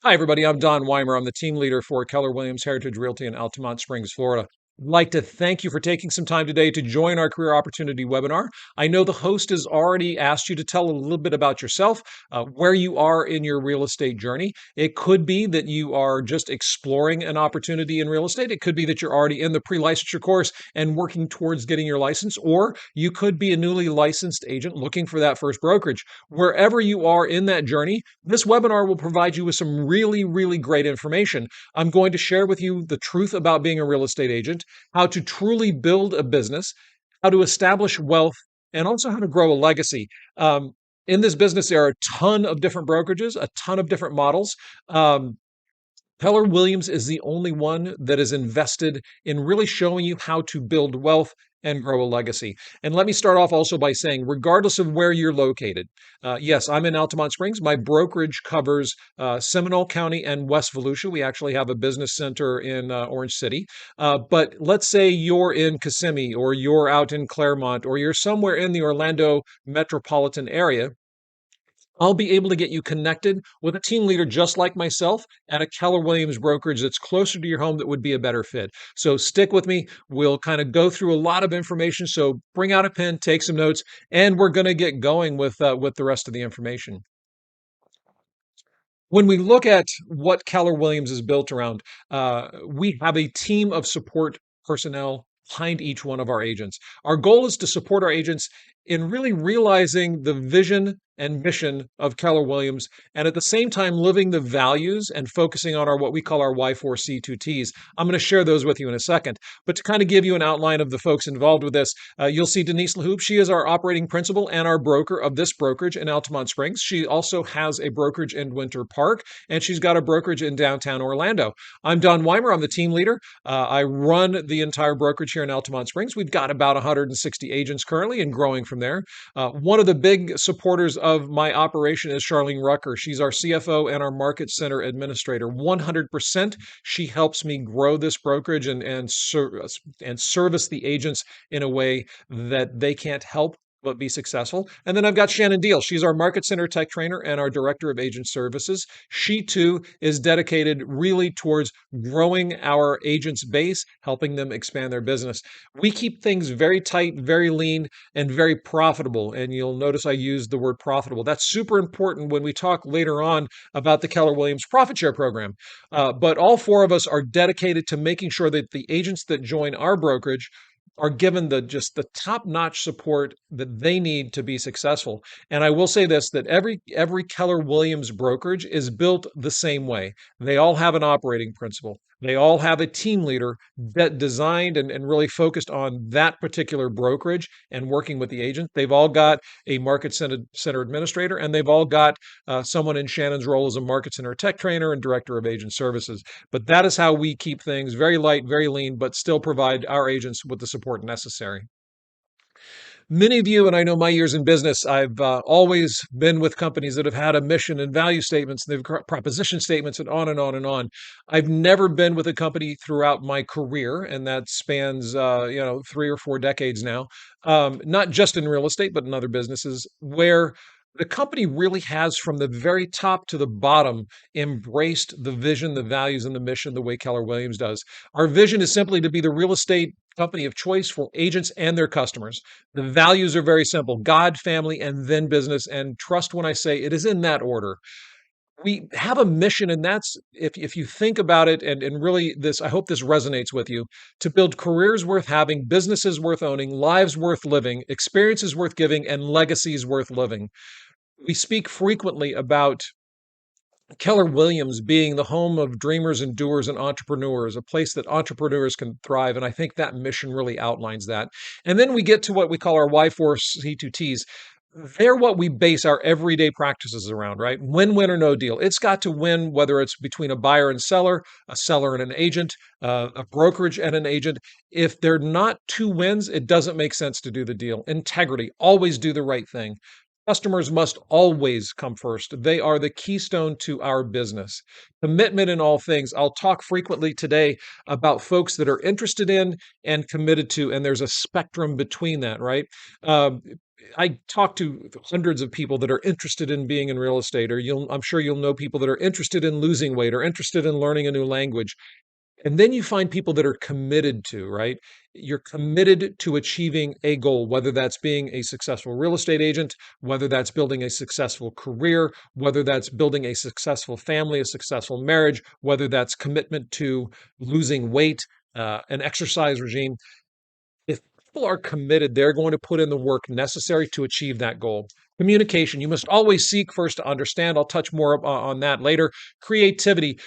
Hi, everybody. I'm Don Weimer. I'm the team leader for Keller Williams Heritage Realty in Altamont Springs, Florida. I'd like to thank you for taking some time today to join our Career Opportunity webinar. I know the host has already asked you to tell a little bit about yourself, where you are in your real estate journey. It could be that you are just exploring an opportunity in real estate. It could be that you're already in the pre-licensure course and working towards getting your license, or you could be a newly licensed agent looking for that first brokerage. Wherever you are in that journey, this webinar will provide you with some really great information. I'm going to share with you the truth about being a real estate agent, how to truly build a business, how to establish wealth, and also how to grow a legacy. In this business, there are a ton of different brokerages, a ton of different models. Keller Williams is the only one that is invested in really showing you how to build wealth and grow a legacy. And let me start off also by saying, regardless of where you're located, yes, I'm in Altamont Springs. My brokerage covers Seminole County and West Volusia. We actually have a business center in Orange City. But let's say you're in Kissimmee, or you're out in Claremont, or you're somewhere in the Orlando metropolitan area. I'll be able to get you connected with a team leader just like myself at a Keller Williams brokerage that's closer to your home that would be a better fit. So stick with me. We'll kind of go through a lot of information. So bring out a pen, take some notes, and we're going to get going with the rest of the information. When we look at what Keller Williams is built around, we have a team of support personnel behind each one of our agents. Our goal is to support our agents in really realizing the vision and mission of Keller Williams, and at the same time living the values and focusing on our what we call our Y4C2Ts. I'm going to share those with you in a second. But to kind of give you an outline of the folks involved with this, you'll see Denise LaHoop. She is our operating principal and our broker of this brokerage in Altamont Springs. She also has a brokerage in Winter Park, and she's got a brokerage in downtown Orlando. I'm Don Weimer. I'm the team leader. I run the entire brokerage here in Altamont Springs. We've got about 160 agents currently and growing from there. One of the big supporters of my operation is Charlene Rucker. She's our CFO and our market center administrator. 100%, she helps me grow this brokerage and service the agents in a way that they can't help but be successful. And then I've got Shannon Deal. She's our market center tech trainer and our director of agent services. She too is dedicated really towards growing our agents base, helping them expand their business. We keep things very tight, very lean, and very profitable. And you'll notice I use the word profitable. That's super important when we talk later on about the Keller Williams profit share program. But all four of us are dedicated to making sure that the agents that join our brokerage are given the top-notch support that they need to be successful. And I will say this, that every Keller Williams brokerage is built the same way. They all have an operating principle. They all have a team leader that designed and really focused on that particular brokerage and working with the agent. They've all got a market center administrator, and they've all got someone in Shannon's role as a market center tech trainer and director of agent services. But that is how we keep things very light, very lean, but still provide our agents with the support necessary. Many of you, and I know my years in business, I've always been with companies that have had a mission and value statements, and they've got proposition statements, and on and on and on. I've never been with a company throughout my career, and that spans 3 or 4 decades now. Not just in real estate, but in other businesses, where the company really has, from the very top to the bottom, embraced the vision, the values, and the mission the way Keller Williams does. Our vision is simply to be the real estate company of choice for agents and their customers. The values are very simple: God, family, and then business. And trust when I say it is in that order. We have a mission, and that's, if you think about it, and really this, I hope this resonates with you: to build careers worth having, businesses worth owning, lives worth living, experiences worth giving, and legacies worth living. We speak frequently about Keller Williams being the home of dreamers and doers and entrepreneurs, a place that entrepreneurs can thrive. And I think that mission really outlines that. And then we get to what we call our Y4C2Ts. They're what we base our everyday practices around, right? Win, win, or no deal. It's got to win, whether it's between a seller and an agent, a brokerage and an agent. If they're not two wins, it doesn't make sense to do the deal. Integrity, always do the right thing. Customers must always come first. They are the keystone to our business. Commitment in all things. I'll talk frequently today about folks that are interested in and committed to, and there's a spectrum between that, right? I talk to hundreds of people that are interested in being in real estate, or I'm sure you'll know people that are interested in losing weight or interested in learning a new language. And then you find people that are committed to, right? You're committed to achieving a goal, whether that's being a successful real estate agent, whether that's building a successful career, whether that's building a successful family, a successful marriage, whether that's commitment to losing weight, an exercise regime. If people are committed, they're going to put in the work necessary to achieve that goal. Communication, you must always seek first to understand. I'll touch more on that later. Creativity,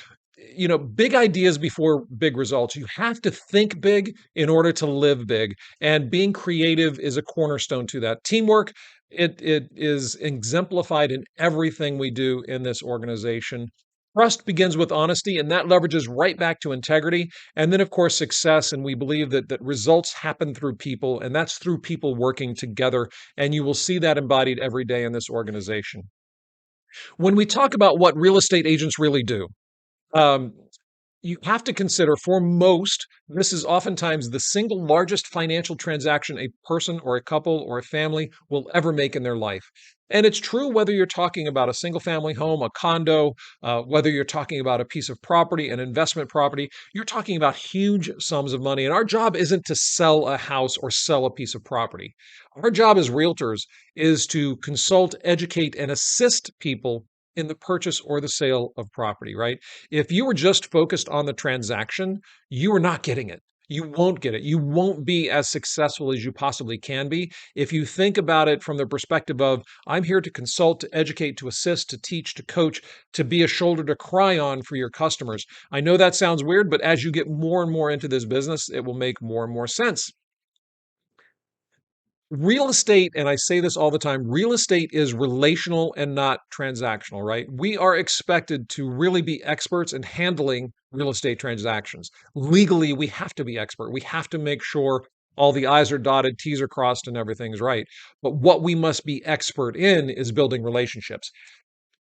big ideas before big results. You have to think big in order to live big. And being creative is a cornerstone to that. Teamwork, it is exemplified in everything we do in this organization. Trust begins with honesty, and that leverages right back to integrity. And then, of course, success. And we believe that results happen through people, and that's through people working together. And you will see that embodied every day in this organization. When we talk about what real estate agents really do, um, you have to consider for most, this is oftentimes the single largest financial transaction a person or a couple or a family will ever make in their life. And it's true whether you're talking about a single family home, a condo, whether you're talking about a piece of property, an investment property, you're talking about huge sums of money. And our job isn't to sell a house or sell a piece of property. Our job as realtors is to consult, educate, and assist people in the purchase or the sale of property, right? If you were just focused on the transaction, you are not getting it. You won't get it. You won't be as successful as you possibly can be if you think about it from the perspective of I'm here to consult, to educate, to assist, to teach, to coach, to be a shoulder to cry on for your customers. I know that sounds weird, but as you get more and more into this business, it will make more and more sense. Real estate, and I say this all the time, real estate is relational and not transactional, right? We are expected to really be experts in handling real estate transactions. Legally, we have to be expert. We have to make sure all the I's are dotted, T's are crossed, and everything's right. But what we must be expert in is building relationships.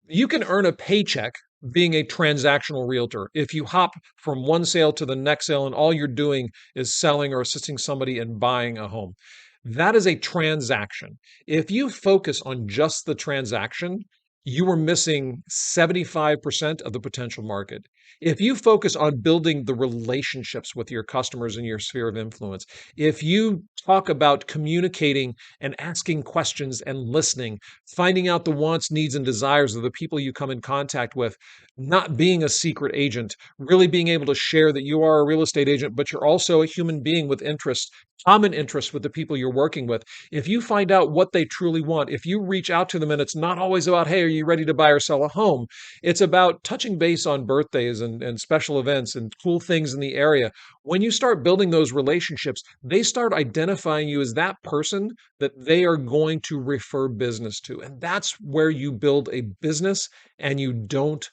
You can earn a paycheck being a transactional realtor. If you hop from one sale to the next sale and all you're doing is selling or assisting somebody in buying a home, that is a transaction. If you focus on just the transaction, you are missing 75% of the potential market. If you focus on building the relationships with your customers in your sphere of influence, if you talk about communicating and asking questions and listening, finding out the wants, needs, and desires of the people you come in contact with, not being a secret agent, really being able to share that you are a real estate agent, but you're also a human being with interests, common interests with the people you're working with. If you find out what they truly want, if you reach out to them and it's not always about, hey, are you ready to buy or sell a home? It's about touching base on birthdays and special events and cool things in the area. When you start building those relationships, they start identifying you as that person that they are going to refer business to. And that's where you build a business and you don't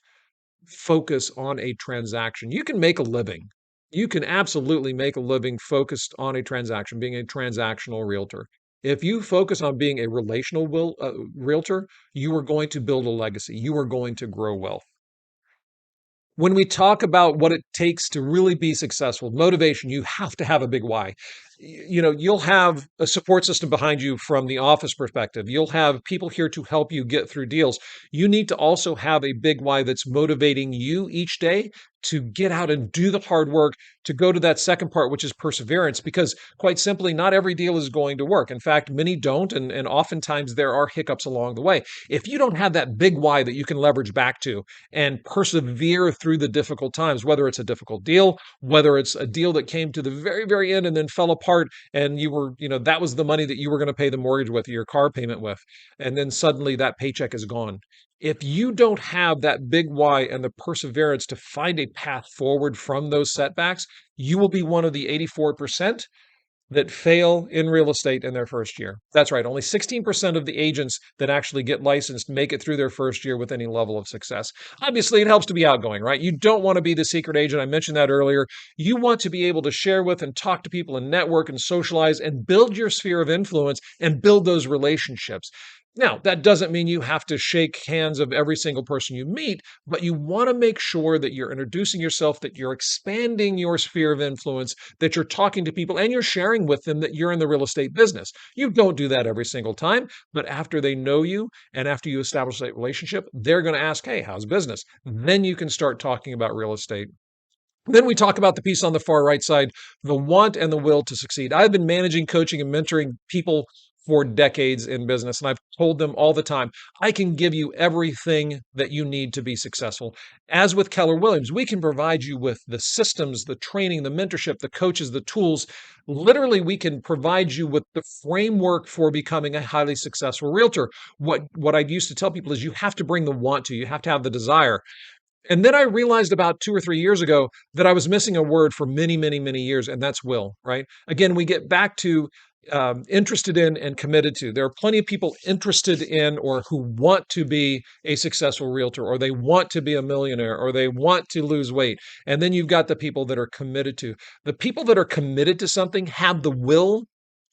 focus on a transaction. You can make a living. You can absolutely make a living focused on a transaction, being a transactional realtor. If you focus on being a relational realtor, you are going to build a legacy. You are going to grow wealth. When we talk about what it takes to really be successful, motivation, you have to have a big why. You'll have a support system behind you from the office perspective. You'll have people here to help you get through deals. You need to also have a big why that's motivating you each day to get out and do the hard work, to go to that second part, which is perseverance, because quite simply, not every deal is going to work. In fact, many don't, and oftentimes there are hiccups along the way. If you don't have that big why that you can leverage back to and persevere through the difficult times, whether it's a difficult deal, whether it's a deal that came to the very, very end and then fell apart, and that was the money that you were going to pay the mortgage with, your car payment with, and then suddenly that paycheck is gone. If you don't have that big why and the perseverance to find a path forward from those setbacks, you will be one of the 84% that fail in real estate in their first year. That's right. Only 16% of the agents that actually get licensed make it through their first year with any level of success. Obviously, it helps to be outgoing, right? You don't want to be the secret agent. I mentioned that earlier. You want to be able to share with and talk to people and network and socialize and build your sphere of influence and build those relationships. Now, that doesn't mean you have to shake hands of every single person you meet, but you want to make sure that you're introducing yourself, that you're expanding your sphere of influence, that you're talking to people and you're sharing with them that you're in the real estate business. You don't do that every single time, but after they know you and after you establish that relationship, they're going to ask, "Hey, how's business?" Then you can start talking about real estate. Then we talk about the piece on the far right side, the want and the will to succeed. I've been managing, coaching, and mentoring people for decades in business, and I've told them all the time, I can give you everything that you need to be successful. As with Keller Williams, we can provide you with the systems, the training, the mentorship, the coaches, the tools. Literally, we can provide you with the framework for becoming a highly successful realtor. What I used to tell people is you have to bring the want to, you have to have the desire. And then I realized about 2 or 3 years ago that I was missing a word for many, many, many years, and that's will, right? Again, we get back to interested in and committed to. There are plenty of people interested in or who want to be a successful realtor, or they want to be a millionaire, or they want to lose weight. And then you've got the people that are committed to. The people that are committed to something have the will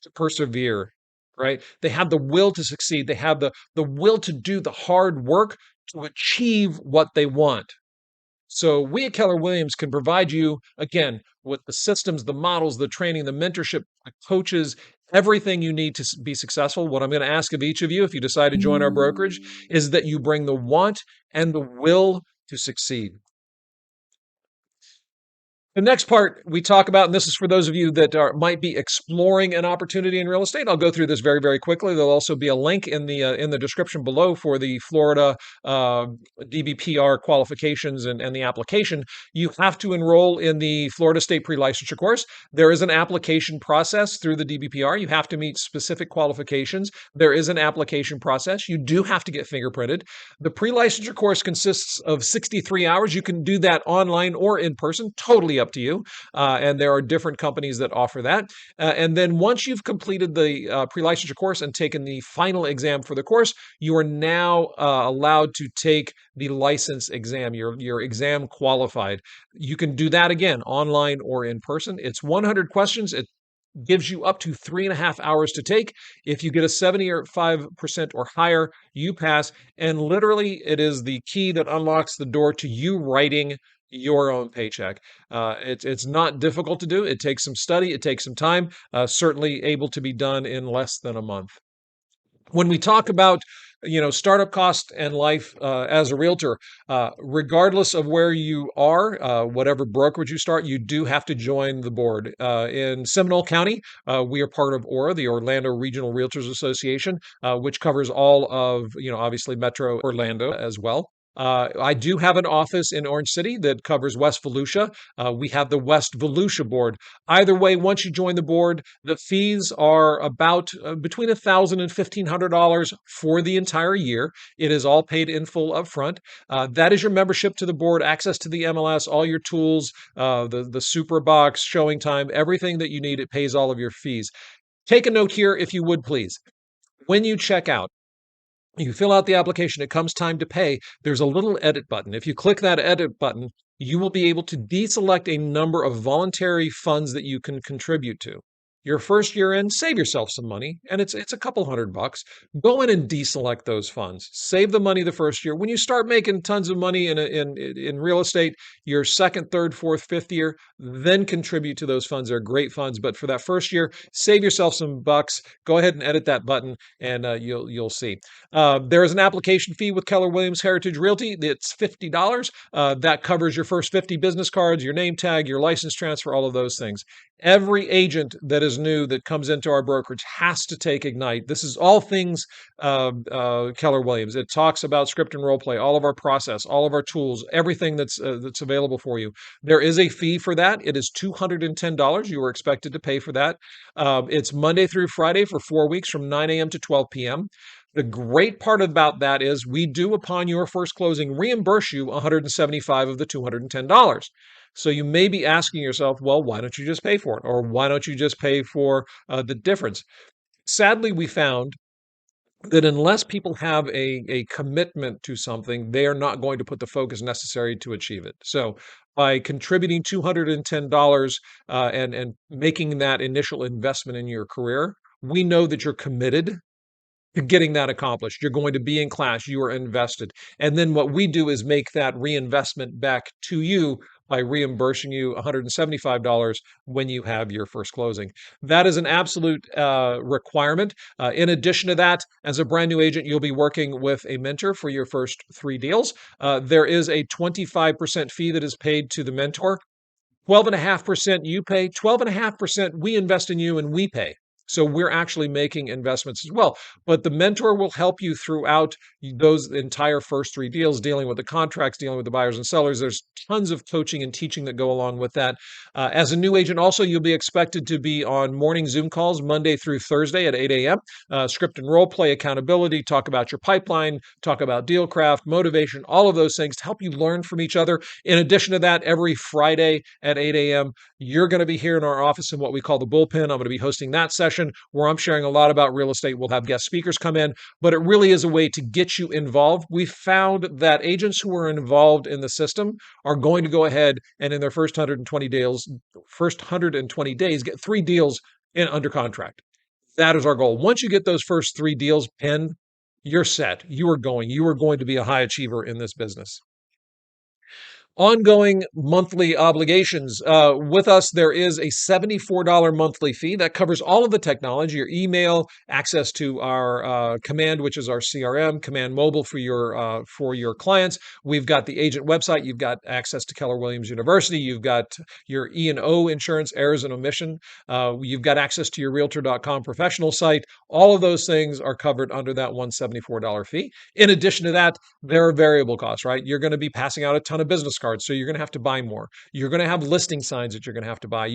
to persevere, right? They have the will to succeed. They have the will to do the hard work to achieve what they want. So we at Keller Williams can provide you, again, with the systems, the models, the training, the mentorship, the coaches, everything you need to be successful. What I'm going to ask of each of you, if you decide to join our brokerage, is that you bring the want and the will to succeed. The next part we talk about, and this is for those of you that might be exploring an opportunity in real estate. I'll go through this very, very quickly. There'll also be a link in the description below for the Florida DBPR qualifications and the application. You have to enroll in the Florida State Pre-Licensure course. There is an application process through the DBPR. You have to meet specific qualifications. There is an application process. You do have to get fingerprinted. The pre-licensure course consists of 63 hours. You can do that online or in person, totally up to you. And there are different companies that offer that. And then once you've completed the pre-licensure course and taken the final exam for the course, you are now allowed to take the license exam. You're exam qualified. You can do that again online or in person. It's 100 questions. It gives you up to 3.5 hours to take. If you get a 75% or higher, you pass. And literally, it is the key that unlocks the door to you writing your own paycheck. It's not difficult to do. It takes some study. It takes some time. Certainly able to be done in less than a month. When we talk about startup cost and life as a realtor, regardless of where you are, whatever brokerage you start, you do have to join the board. In Seminole County, we are part of ORA, the Orlando Regional Realtors Association, which covers all of obviously Metro Orlando as well. I do have an office in Orange City that covers West Volusia. We have the West Volusia board. Either way, once you join the board, the fees are about between $1,000 and $1,500 for the entire year. It is all paid in full upfront. That is your membership to the board, access to the MLS, all your tools, the super box, showing time, everything that you need. It pays all of your fees. Take a note here, if you would please. When you check out, you fill out the application, it comes time to pay, there's a little edit button. If you click that edit button, you will be able to deselect a number of voluntary funds that you can contribute to. Your first year in, save yourself some money, and it's a couple $100. Go in and deselect those funds. Save the money the first year. When you start making tons of money in real estate, your second, third, fourth, fifth year, then contribute to those funds. They're great funds, but for that first year, save yourself some bucks. Go ahead and edit that button, and you'll see. There is an application fee with Keller Williams Heritage Realty. It's $50. That covers your first 50 business cards, your name tag, your license transfer, all of those things. Every agent that is new that comes into our brokerage has to take Ignite. This is all things Keller Williams. It talks about script and role play, all of our process, all of our tools, everything that's available for you. There is a fee for that. It is $210. You are expected to pay for that. It's Monday through Friday for 4 weeks from 9 a.m. to 12 p.m. The great part about that is we do, upon your first closing, reimburse you $175 of the $210. So you may be asking yourself, well, why don't you just pay for it? Or why don't you just pay for the difference? Sadly, we found that unless people have a commitment to something, they are not going to put the focus necessary to achieve it. So by contributing $210 and making that initial investment in your career, we know that you're committed to getting that accomplished. You're going to be in class, you are invested. And then what we do is make that reinvestment back to you by reimbursing you $175 when you have your first closing. That is an absolute requirement. In addition to that, as a brand new agent, you'll be working with a mentor for your first 3 deals. There is a 25% fee that is paid to the mentor. 12.5% you pay, 12.5% we invest in you and we pay. So we're actually making investments as well. But the mentor will help you throughout those entire first 3 deals, dealing with the contracts, dealing with the buyers and sellers. There's tons of coaching and teaching that go along with that. As a new agent, also, you'll be expected to be on morning Zoom calls Monday through Thursday at 8 a.m. Script and role play, accountability, talk about your pipeline, talk about deal craft, motivation, all of those things to help you learn from each other. In addition to that, every Friday at 8 a.m., you're going to be here in our office in what we call the bullpen. I'm going to be hosting that session where I'm sharing a lot about real estate. We'll have guest speakers come in, but it really is a way to get you involved. We found that agents who are involved in the system are going to go ahead and in their first 120 days, get 3 deals under contract. That is our goal. Once you get those first 3 deals pinned, you're set. You are going to be a high achiever in this business. Ongoing monthly obligations. With us, there is a $74 monthly fee that covers all of the technology, your email, access to our Command, which is our CRM, Command Mobile for your clients. We've got the agent website. You've got access to Keller Williams University. You've got your E&O insurance, errors and omission. You've got access to your Realtor.com professional site. All of those things are covered under that $174 fee. In addition to that, there are variable costs, right? You're going to be passing out a ton of business cards, so you're going to have to buy more. You're going to have listing signs that you're going to have to buy.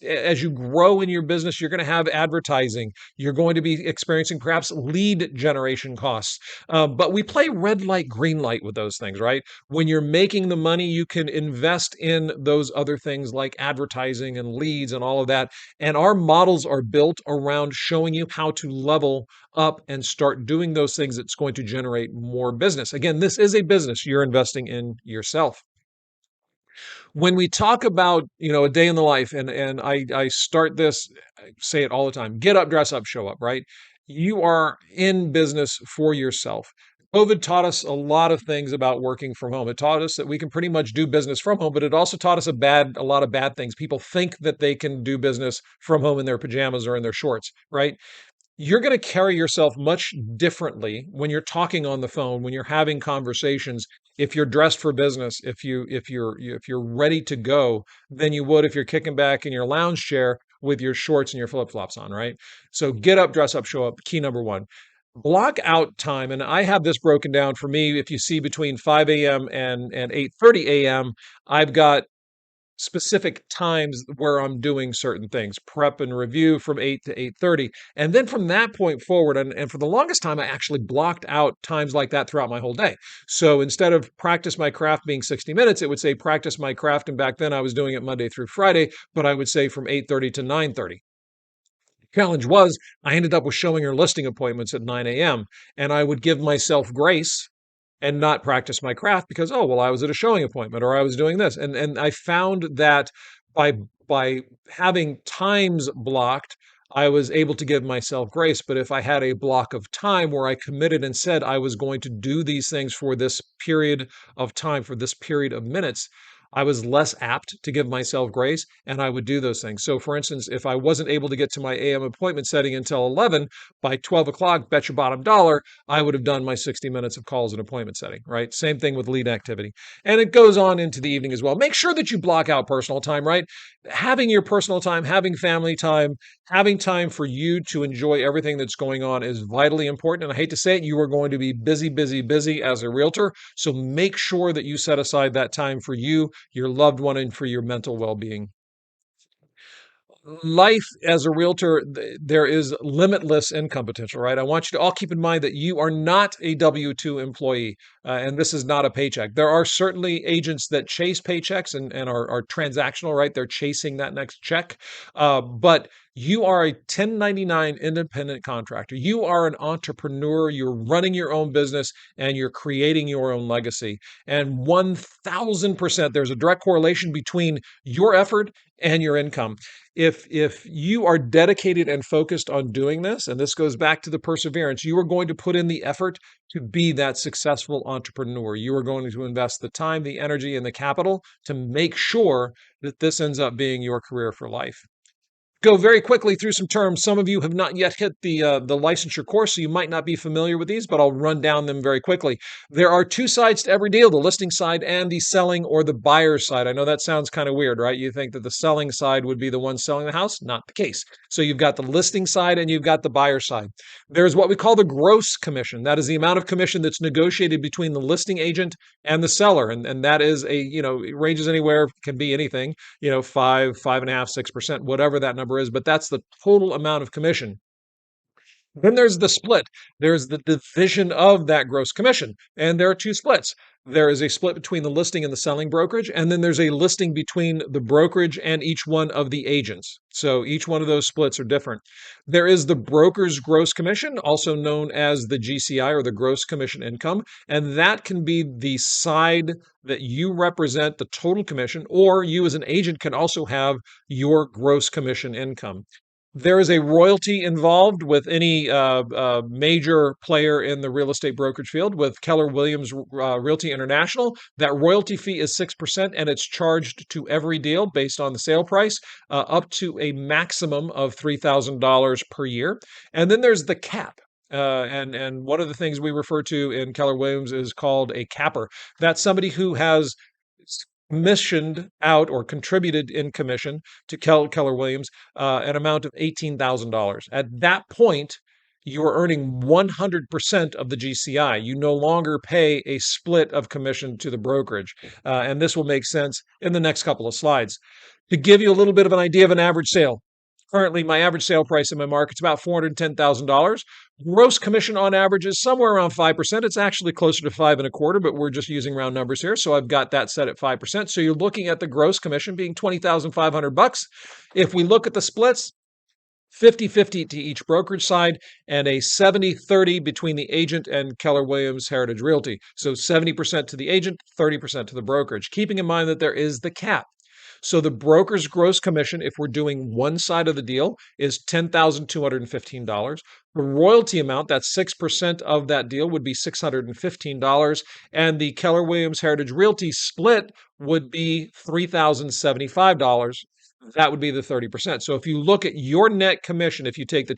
As you grow in your business, you're going to have advertising. You're going to be experiencing perhaps lead generation costs. But we play red light, green light with those things, right? When you're making the money, you can invest in those other things like advertising and leads and all of that. And our models are built around showing you how to level up and start doing those things that's going to generate more business. Again, this is a business. You're investing in yourself. When we talk about, a day in the life, and I start this, I say it all the time, get up, dress up, show up, right? You are in business for yourself. COVID taught us a lot of things about working from home. It taught us that we can pretty much do business from home, but it also taught us a lot of bad things. People think that they can do business from home in their pajamas or in their shorts, right? You're going to carry yourself much differently when you're talking on the phone, when you're having conversations, if you're dressed for business, if you're ready to go, than you would if you're kicking back in your lounge chair with your shorts and your flip-flops on, right? So get up, dress up, show up. Key number one. Block out time, and I have this broken down for me. If you see between 5 a.m. and 8:30 a.m., I've got specific times where I'm doing certain things, prep and review from 8 to 8:30. And then from that point forward, and for the longest time, I actually blocked out times like that throughout my whole day. So instead of practice my craft being 60 minutes, it would say practice my craft. And back then I was doing it Monday through Friday, but I would say from 8:30 to 9:30. Challenge was I ended up with showing or listing appointments at 9 a.m. and I would give myself grace and not practice my craft because, oh, well, I was at a showing appointment or I was doing this. And I found that by by having times blocked, I was able to give myself grace. But if I had a block of time where I committed and said I was going to do these things for this period of time, for this period of minutes, I was less apt to give myself grace and I would do those things. So, for instance, if I wasn't able to get to my AM appointment setting until 11, by 12 o'clock, bet your bottom dollar, I would have done my 60 minutes of calls and appointment setting, right? Same thing with lead activity. And it goes on into the evening as well. Make sure that you block out personal time, right? Having your personal time, having family time, having time for you to enjoy everything that's going on is vitally important. And I hate to say it, you are going to be busy, busy, busy as a realtor. So make sure that you set aside that time for you, your loved one, and for your mental well being. Life as a realtor, there is limitless income potential, right? I want you to all keep in mind that you are not a W 2 employee, and this is not a paycheck. There are certainly agents that chase paychecks and are transactional, right? They're chasing that next check. But You are a 1099 independent contractor. You are an entrepreneur. You're running your own business and you're creating your own legacy. And 1000%, there's a direct correlation between your effort and your income. If you are dedicated and focused on doing this, and this goes back to the perseverance, you are going to put in the effort to be that successful entrepreneur. You are going to invest the time, the energy, and the capital to make sure that this ends up being your career for life. Go very quickly through some terms. Some of you have not yet hit the licensure course, so you might not be familiar with these, but I'll run down them very quickly. There are two sides to every deal: the listing side and the selling or the buyer side. I know that sounds kind of weird, right? You think that the selling side would be the one selling the house. Not the case. So you've got the listing side and you've got the buyer side. There's what we call the gross commission. That is the amount of commission that's negotiated between the listing agent and the seller, and that is it ranges anywhere, can be anything, 5.5, 6%, whatever that number is, but that's the total amount of commission. Then there's the split. There's the division of that gross commission. And there are two splits. There is a split between the listing and the selling brokerage, and then there's a listing between the brokerage and each one of the agents. So each one of those splits are different. There is the broker's gross commission, also known as the GCI or the gross commission income, and that can be the side that you represent the total commission, or you as an agent can also have your gross commission income. There is a royalty involved with any major player in the real estate brokerage field. With Keller Williams Realty International, that royalty fee is 6%, and it's charged to every deal based on the sale price, up to a maximum of $3,000 per year. And then there's the cap. And one of the things we refer to in Keller Williams is called a capper. That's somebody who has commissioned out or contributed in commission to Keller Williams an amount of $18,000. At that point, you're earning 100% of the GCI. You no longer pay a split of commission to the brokerage. And this will make sense in the next couple of slides. To give you a little bit of an idea of an average sale, currently my average sale price in my market is about $410,000. Gross commission on average is somewhere around 5%. It's actually closer to 5.25%, but we're just using round numbers here. So I've got that set at 5%. So you're looking at the gross commission being $20,500. If we look at the splits, 50-50 to each brokerage side and a 70-30 between the agent and Keller Williams Heritage Realty. So 70% to the agent, 30% to the brokerage, keeping in mind that there is the cap. So the broker's gross commission, if we're doing one side of the deal, is $10,215. The royalty amount, that's 6% of that deal, would be $615. And the Keller Williams Heritage Realty split would be $3,075. That would be the 30%. So if you look at your net commission, if you take the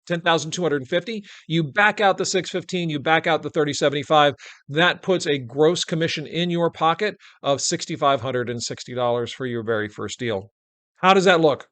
10,250, you back out the 615, you back out the 3075, that puts a gross commission in your pocket of $6,560 for your very first deal. How does that look?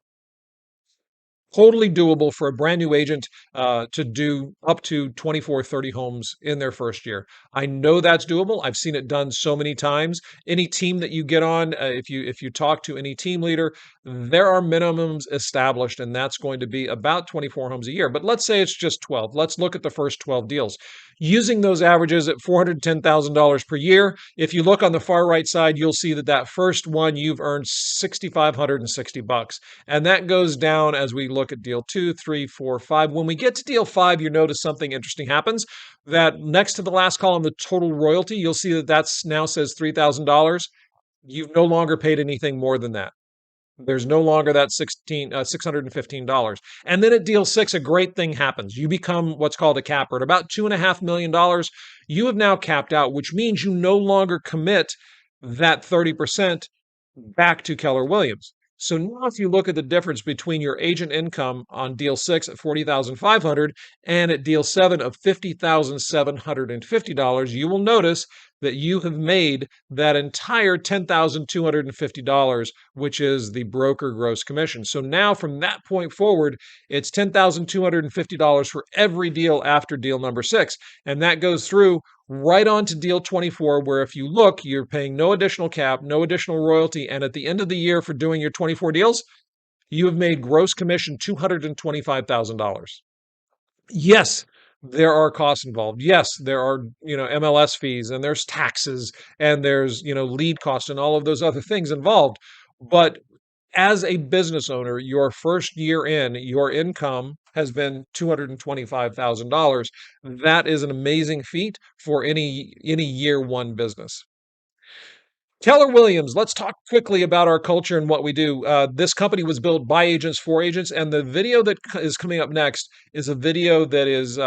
Totally doable for a brand new agent to do up to 24, 30 homes in their first year. I know that's doable. I've seen it done so many times. Any team that you get on, if you talk to any team leader, there are minimums established, and that's going to be about 24 homes a year. But let's say it's just 12. Let's look at the first 12 deals. Using those averages at $410,000 per year, if you look on the far right side, you'll see that that first one you've earned $6,560, and that goes down as we look at deal 2, 3, 4, 5. When we get to deal 5, you notice something interesting happens. That next to the last column, the total royalty, you'll see that that's now says $3,000. You've no longer paid anything more than that. There's no longer that $615. And then at deal 6, a great thing happens. You become what's called a capper. At about $2.5 million, you have now capped out, which means you no longer commit that 30% back to Keller Williams. So now if you look at the difference between your agent income on deal 6 at $40,500 and at deal 7 of $50,750, you will notice that you have made that entire $10,250, which is the broker gross commission. So now from that point forward, it's $10,250 for every deal after deal number 6. And that goes through right on to deal 24, where if you look, you're paying no additional cap, no additional royalty. And at the end of the year for doing your 24 deals, you have made gross commission $225,000. Yes, there are costs involved. Yes, there are, MLS fees, and there's taxes, and there's, lead costs and all of those other things involved. But as a business owner, your first year in, your income has been $225,000. That is an amazing feat for any year one business. Keller Williams, let's talk quickly about our culture and what we do. This company was built by agents for agents, and the video that is coming up next is a video that is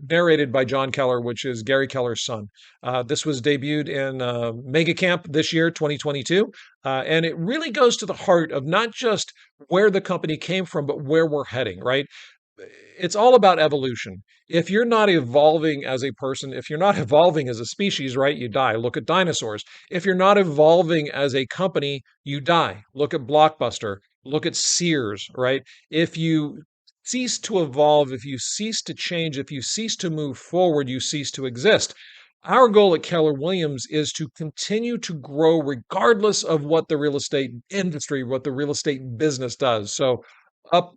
narrated by John Keller, which is Gary Keller's son. This was debuted in Mega Camp this year, 2022, and it really goes to the heart of not just where the company came from, but where we're heading, right? It's all about evolution. If you're not evolving as a person, if you're not evolving as a species, right, you die. Look at dinosaurs. If you're not evolving as a company, you die. Look at Blockbuster. Look at Sears, right? If you cease to evolve, if you cease to change, if you cease to move forward, you cease to exist. Our goal at Keller Williams is to continue to grow regardless of what the real estate industry, what the real estate business does. So, up,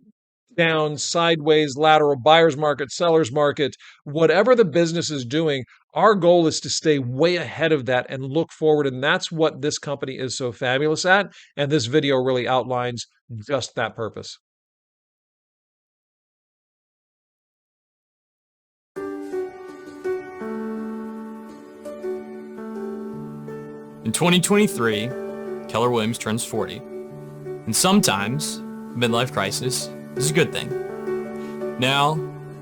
down, sideways, lateral, buyer's market, seller's market, whatever the business is doing, our goal is to stay way ahead of that and look forward. And that's what this company is so fabulous at. And this video really outlines just that purpose. In 2023, Keller Williams turns 40. And sometimes, midlife crisis is a good thing. Now,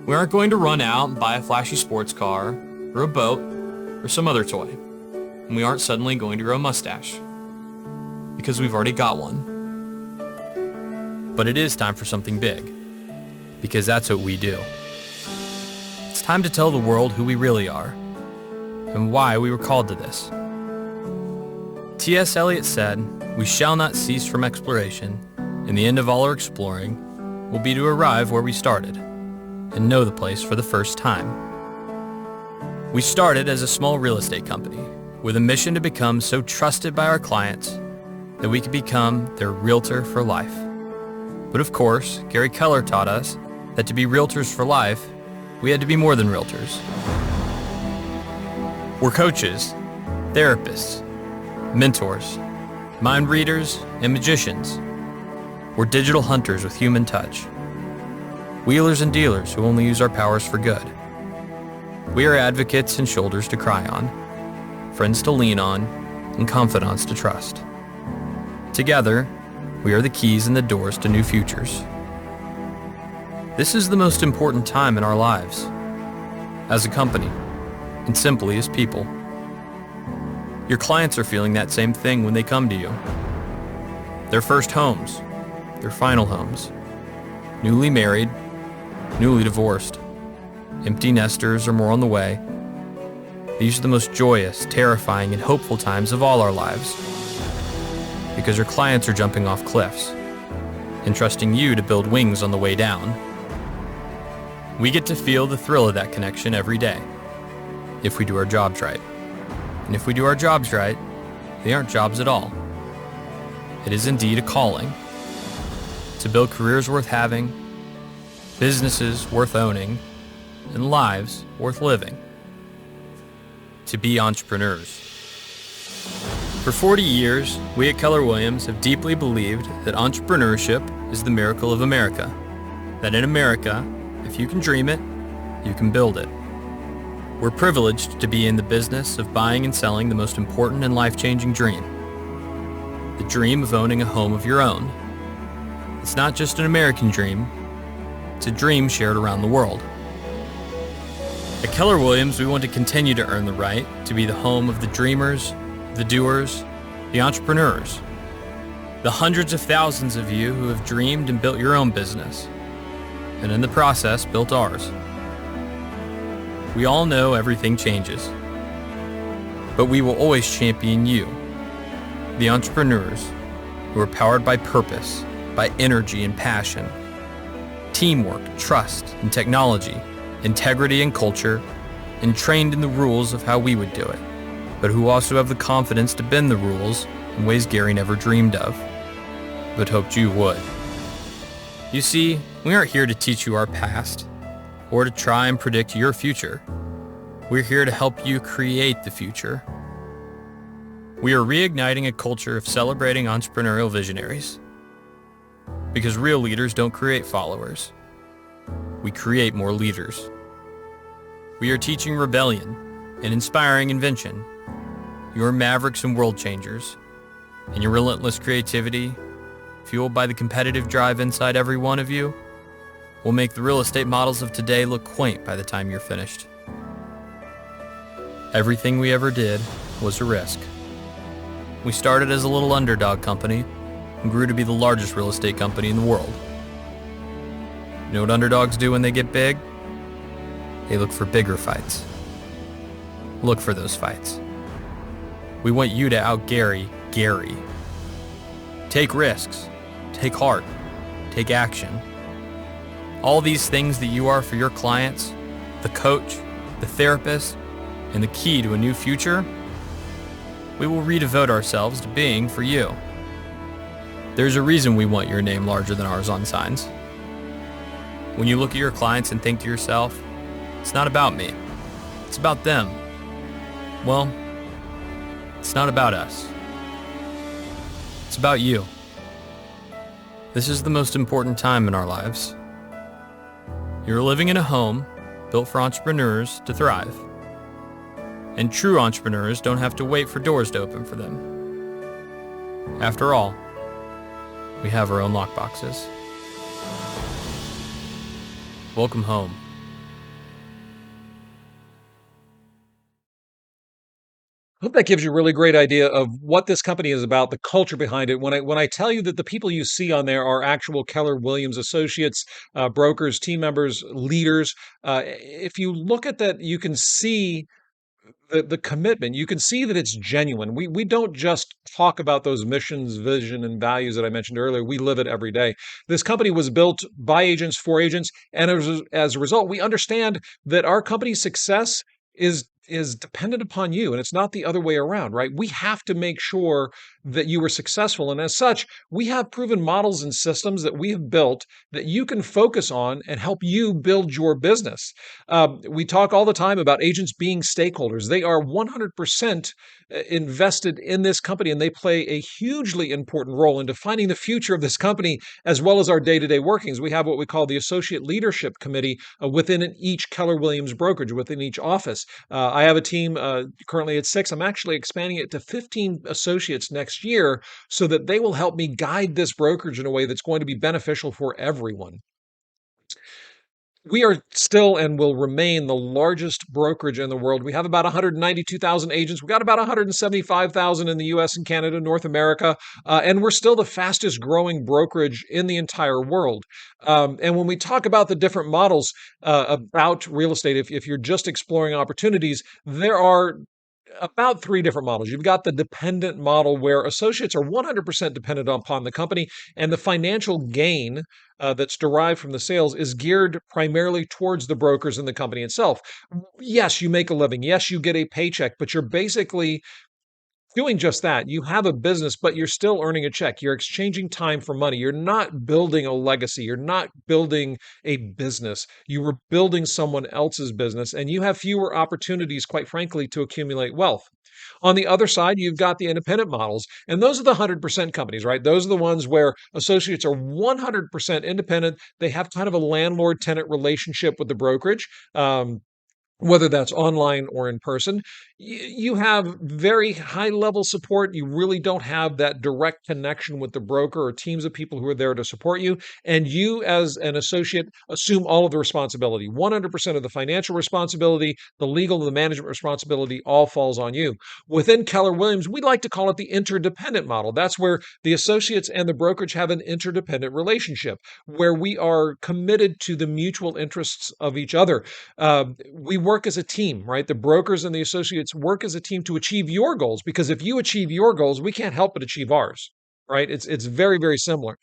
we aren't going to run out and buy a flashy sports car, or a boat, or some other toy. And we aren't suddenly going to grow a mustache. Because we've already got one. But it is time for something big. Because that's what we do. It's time to tell the world who we really are. And why we were called to this. T.S. Eliot said, "We shall not cease from exploration, and the end of all our exploring will be to arrive where we started, and know the place for the first time." We started as a small real estate company, with a mission to become so trusted by our clients that we could become their realtor for life. But of course, Gary Keller taught us that to be realtors for life, we had to be more than realtors. We're coaches, therapists, mentors, mind readers, and magicians. We're digital hunters with human touch. Wheelers and dealers who only use our powers for good. We are advocates and shoulders to cry on, friends to lean on, and confidants to trust. Together, we are the keys and the doors to new futures. This is the most important time in our lives, as a company, and simply as people. Your clients are feeling that same thing when they come to you. Their first homes, their final homes, newly married, newly divorced, empty nesters or more on the way. These are the most joyous, terrifying, and hopeful times of all our lives. Because your clients are jumping off cliffs, entrusting you to build wings on the way down. We get to feel the thrill of that connection every day, if we do our jobs right. And if we do our jobs right, they aren't jobs at all. It is indeed a calling. To build careers worth having, businesses worth owning, and lives worth living. To be entrepreneurs. For 40 years, we at Keller Williams have deeply believed that entrepreneurship is the miracle of America. That in America, if you can dream it, you can build it. We're privileged to be in the business of buying and selling the most important and life-changing dream. The dream of owning a home of your own. It's not just an American dream, it's a dream shared around the world. At Keller Williams, we want to continue to earn the right to be the home of the dreamers, the doers, the entrepreneurs, the hundreds of thousands of you who have dreamed and built your own business, and in the process built ours. We all know everything changes, but we will always champion you, the entrepreneurs who are powered by purpose, by energy and passion, teamwork, trust and technology, integrity and culture, and trained in the rules of how we would do it, but who also have the confidence to bend the rules in ways Gary never dreamed of, but hoped you would. You see, we aren't here to teach you our past, or to try and predict your future. We're here to help you create the future. We are reigniting a culture of celebrating entrepreneurial visionaries. Because real leaders don't create followers. We create more leaders. We are teaching rebellion and inspiring invention. Your mavericks and world changers, and your relentless creativity, fueled by the competitive drive inside every one of you, will make the real estate models of today look quaint by the time you're finished. Everything we ever did was a risk. We started as a little underdog company and grew to be the largest real estate company in the world. You know what underdogs do when they get big? They look for bigger fights. Look for those fights. We want you to out-Gary Gary. Take risks. Take heart. Take action. All these things that you are for your clients, the coach, the therapist, and the key to a new future, we will redevote ourselves to being for you. There's a reason we want your name larger than ours on signs. When you look at your clients and think to yourself, it's not about me, it's about them. Well, it's not about us. It's about you. This is the most important time in our lives. You're living in a home built for entrepreneurs to thrive. And true entrepreneurs don't have to wait for doors to open for them. After all, we have our own lockboxes. Welcome home. I hope that gives you a really great idea of what this company is about, the culture behind it. When I tell you that the people you see on there are actual Keller Williams associates, brokers, team members, leaders, if you look at that, you can see the commitment. You can see that it's genuine. We don't just talk about those missions, vision, and values that I mentioned earlier. We live it every day. This company was built by agents for agents, and as a result, we understand that our company's success is dependent upon you, and it's not the other way around, right? We have to make sure that you are successful, and as such, we have proven models and systems that we have built that you can focus on and help you build your business. We talk all the time about agents being stakeholders. They are 100% invested in this company, and they play a hugely important role in defining the future of this company as well as our day-to-day workings. We have what we call the Associate Leadership Committee within each Keller Williams brokerage, within each office. I have a team currently at 6. I'm actually expanding it to 15 associates next year so that they will help me guide this brokerage in a way that's going to be beneficial for everyone. We are still and will remain the largest brokerage in the world. We have about 192,000 agents. We've got about 175,000 in the US and Canada, North America, and we're still the fastest growing brokerage in the entire world. And when we talk about the different models about real estate, if you're just exploring opportunities, there are about 3 different models. You've got the dependent model where associates are 100% dependent upon the company, and the financial gain that's derived from the sales is geared primarily towards the brokers and the company itself. Yes, you make a living. Yes, you get a paycheck, but you're basically doing just that. You have a business, but you're still earning a check. You're exchanging time for money. You're not building a legacy. You're not building a business. You were building someone else's business, and you have fewer opportunities, quite frankly, to accumulate wealth. On the other side, you've got the independent models, and those are the 100% companies, right? Those are the ones where associates are 100% independent. They have kind of a landlord-tenant relationship with the brokerage. Whether that's online or in person, you have very high level support. You really don't have that direct connection with the broker or teams of people who are there to support you. And you, as an associate, assume all of the responsibility. 100% of the financial responsibility, the legal, the management responsibility all falls on you. Within Keller Williams, we like to call it the interdependent model. That's where the associates and the brokerage have an interdependent relationship, where we are committed to the mutual interests of each other. We work as a team, right? The brokers and the associates work as a team to achieve your goals, because if you achieve your goals, we can't help but achieve ours, right? It's very, very similar.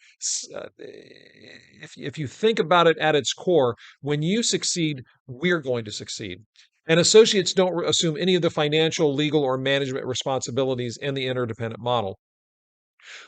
If you think about it at its core, when you succeed, we're going to succeed. And associates don't assume any of the financial, legal, or management responsibilities in the interdependent model.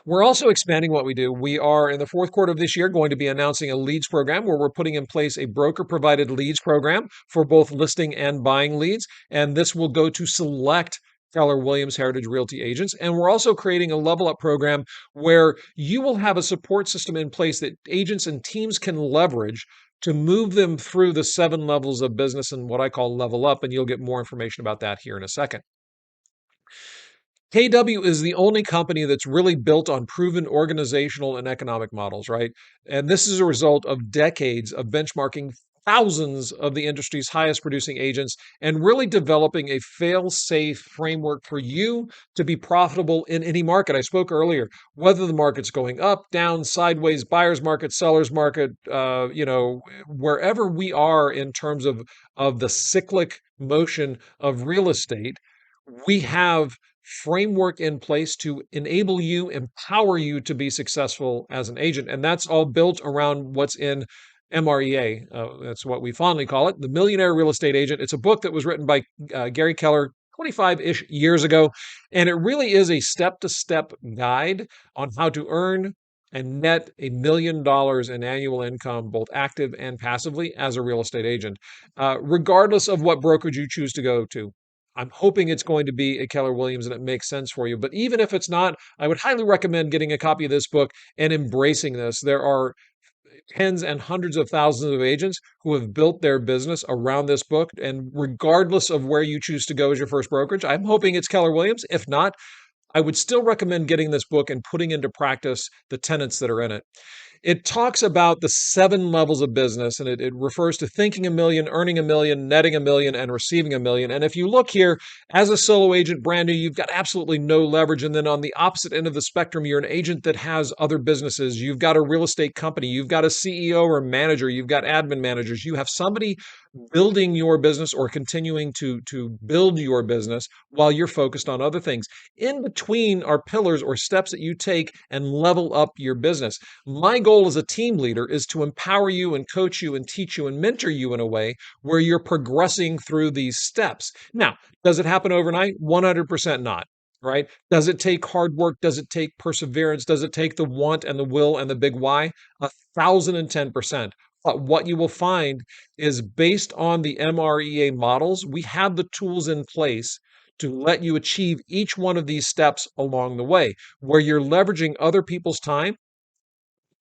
We're also expanding what we do. We are in the fourth quarter of this year going to be announcing a leads program where we're putting in place a broker provided leads program for both listing and buying leads. And this will go to select Keller Williams Heritage Realty agents. And we're also creating a level up program where you will have a support system in place that agents and teams can leverage to move them through the 7 levels of business and what I call level up. And you'll get more information about that here in a second. KW is the only company that's really built on proven organizational and economic models, right? And this is a result of decades of benchmarking thousands of the industry's highest producing agents and really developing a fail safe framework for you to be profitable in any market. I spoke earlier, whether the market's going up, down, sideways, buyer's market, seller's market, wherever we are in terms of the cyclic motion of real estate, we have framework in place to enable you, empower you to be successful as an agent. And that's all built around what's in MREA. That's what we fondly call it, the Millionaire Real Estate Agent. It's a book that was written by Gary Keller 25-ish years ago. And it really is a step-to-step guide on how to earn and net $1 million in annual income, both active and passively, as a real estate agent, regardless of what brokerage you choose to go to. I'm hoping it's going to be a Keller Williams and it makes sense for you. But even if it's not, I would highly recommend getting a copy of this book and embracing this. There are tens and hundreds of thousands of agents who have built their business around this book. And regardless of where you choose to go as your first brokerage, I'm hoping it's Keller Williams. If not, I would still recommend getting this book and putting into practice the tenets that are in it. It talks about the 7 levels of business, and it refers to thinking $1 million, earning $1 million, netting $1 million, and receiving $1 million. And if you look here, as a solo agent, brand new, you've got absolutely no leverage. And then on the opposite end of the spectrum, you're an agent that has other businesses. You've got a real estate company. You've got a CEO or manager. You've got admin managers. You have somebody building your business or continuing to build your business while you're focused on other things. In between are pillars or steps that you take and level up your business. My goal as a team leader is to empower you and coach you and teach you and mentor you in a way where you're progressing through these steps. Now, does it happen overnight? 100% not. Right? Does it take hard work? Does it take perseverance? Does it take the want and the will and the big why? 1,010%. But what you will find is based on the MREA models, we have the tools in place to let you achieve each one of these steps along the way, where you're leveraging other people's time